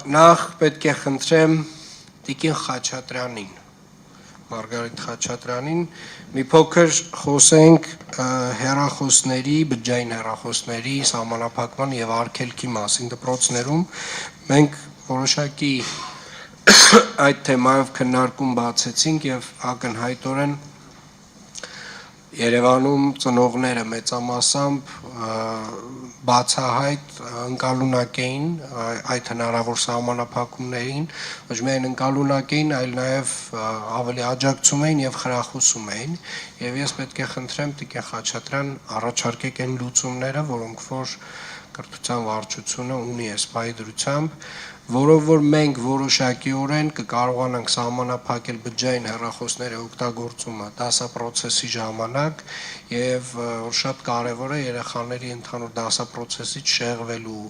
Նախ պետք է խնդրեմ Տիկին Խաչատրյանին, Մարգարիտ Խաչատրյանին, մի փոքր խոսենք հեռախոսների, բջջային հեռախոսների սահմանափակման եւ արգելքի մասին դպրոցներում։ Մենք որոշակի այդ թեմայով քննարկում բացեցինք եւ ակնհայտորեն Երևանում ծնողները մեծամասամբ բացահայտ ընկալունակ էին այդ հնարավոր սահմանափակումներին, ոչ միայն ընկալունակ էին, այլ նաև ավելի աջակցում էին եւ խրախուսում էին, եւ ես պետք է խնդրեմ Տիկին Խաչատրյան առաջարկեք այն լուծումները, որոնք որ կրթության վարչությունը ունի այս պայդրությամբ, որով որ մենք որոշակիորեն կկարողանանք սահմանափակել բջջային հեռախոսների օգտագործումը դասապրոցեսի ժամանակ եւ շատ կարեւոր է երեխաների ընդհանուր դասապրոցեսից շեղվելու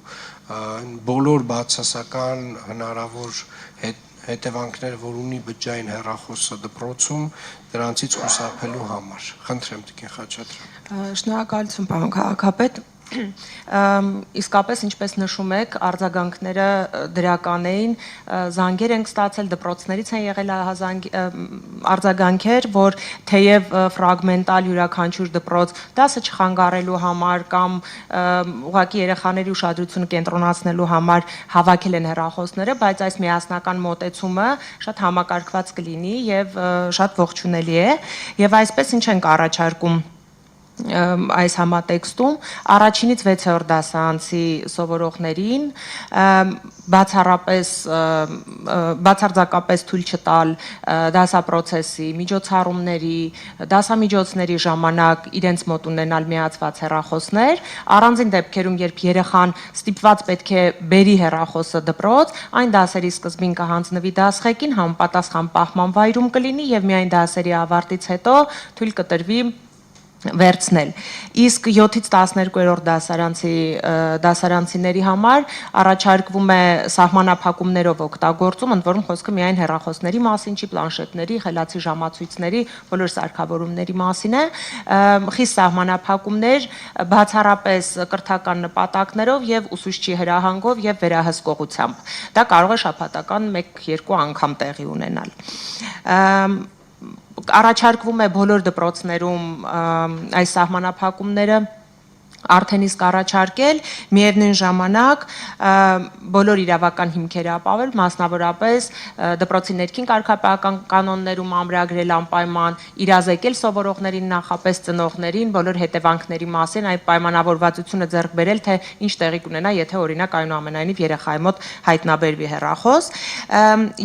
բոլոր բացասական հնարավոր հետևանքները, որ ունի բջջային հեռախոսը դպրոցում, դրանցից խուսափելու համար։ Խնդրեմ Տիկին Խաչատրյան։ Շնորհակալություն, պարոն քաղաքապետ։ Իսկապես ինչպես նշում եք, արձագանքները դրական էին, զանգեր ենք ստացել, դպրոցներից են եղել արձագանքեր, որ թեև ֆրագմենտալ յուրաքանչյուր դպրոց դասը չխանգարելու համար կամ ուղղակի երեխաների ուշադրությունը կենտրոնացնելու համար հավաքել են հեռախոսները, բայց այս միասնական մոտեցումը շատ համակարգված կլինի եւ շատ ողջունելի է, եւ այսպես ինչ ենք առաջարկում այս համատեքստում առաջինից 6-րդ դասարանցի սովորողներին բացարձակապես թույլ չտալ դասապրոցեսի, միջոցառումների, դասամիջոցների ժամանակ իրենց մոտ ունենալ միացված հեռախոսներ, առանձին դեպքերում, երբ երեխան ստիպված պետք է բերի հեռախոսը դպրոց, այն դասերի սկզբին կհանձնվի դասղեկին, համապատասխան պահման վայրում կլինի եւ միայն դասերի ավարտից հետո թույլ կտրվի վերցնել։ Իսկ 7-ից 12-րդ դասարանցիների համար առաջարկվում է սահմանափակումներով օգտագործում, ընդ որում խոսքը միայն հեռախոսների մասին չի, պլանշետների, խելացի ժամացույցների, բոլոր սարքավորումների մասին է, խիստ սահմանափակումներ, բացառապես կրթական նպատակներով եւ ուսուցչի հրահանգով եւ վերահսկողությամբ։ Դա կարող է շաբաթական 1-2 անգամ տեղի ունենալ։ Առաջարկվում է բոլոր դպրոցներում այս սահմանափակումները արդեն իսկ առաջարկել, միևնույն ժամանակ բոլոր իրավական հիմքերը ապավել, մասնավորապես դպրոցի ներքին կարգապահական կանոններում ամրագրել անպայման, իրազեկել սովորողներին, նախապես ծնողներին, բոլոր հետևանքների մասին, այդ պայմանավորվածությունը ձեռք բերել, թե ինչ տեղի կունենա, եթե օրինակ այնուամենայնիվ երեխայի մոտ հայտնաբերվի հեռախոս,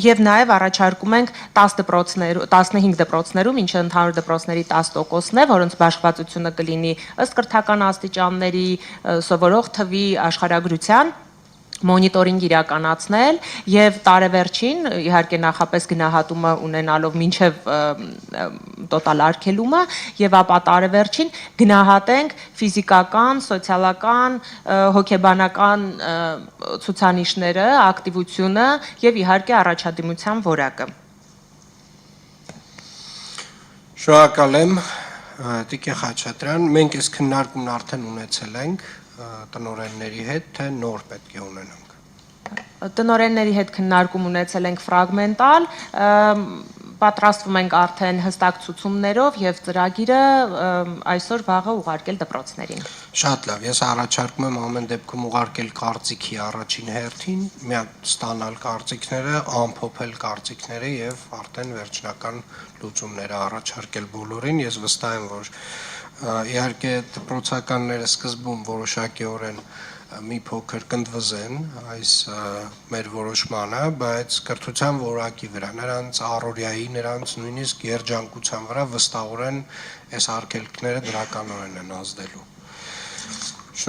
եւ նաեւ առաջարկում ենք 15 դպրոցներում, ինչը ընդհանուր դպրոցների 10%-ն է, որոնց բաշխվածությունը կլինի ըստ կրթական աստիճան սովորող թվի աշխարհագրության մոնիտորինգ իրականացնել եւ տարեվերջին իհարկե նախապես գնահատումը ունենալով մինչեւ տոտալ արգելումը եւ ապա տարեվերջին գնահատենք ֆիզիկական, սոցիալական, հոգեբանական ցուցանիշները, ակտիվությունը եւ իհարկե առաջադիմության որակը։ Շնորհակալ եմ Տիկին Խաչատրյան, մենք այս քննարկումն արդեն ունեցել ենք տնօրենների հետ, թե նոր պետք է ունենանք։ Տնօրենների հետ քննարկում ունեցել ենք ֆրագմենտալ, պատրաստվում ենք արդեն հստակ ցուցումներով եւ ծրագիրը այսօր վաղը ուղարկել դպրոցներին։ Շատ լավ, ես առաջարկում եմ ամեն դեպքում ուղարկել կարծիքի առաջին հերթին, միակ ստանալ կարծիքները, ամփոփել կարծիքները եւ արդեն վերջնական լուծումները առաջարկել բոլորին։ Ես վստահ եմ, որ իհարկե դպրոցականները սկզբում որոշակիորեն մի փոքր կնդվզեն այս մեր որոշմանը, բայց կրթության որակի վրա, նրանց առօրյայի, նրանց նույնիսկ երջանկության վրա վստահորեն այս արգելքները դրականորեն են ազդելու։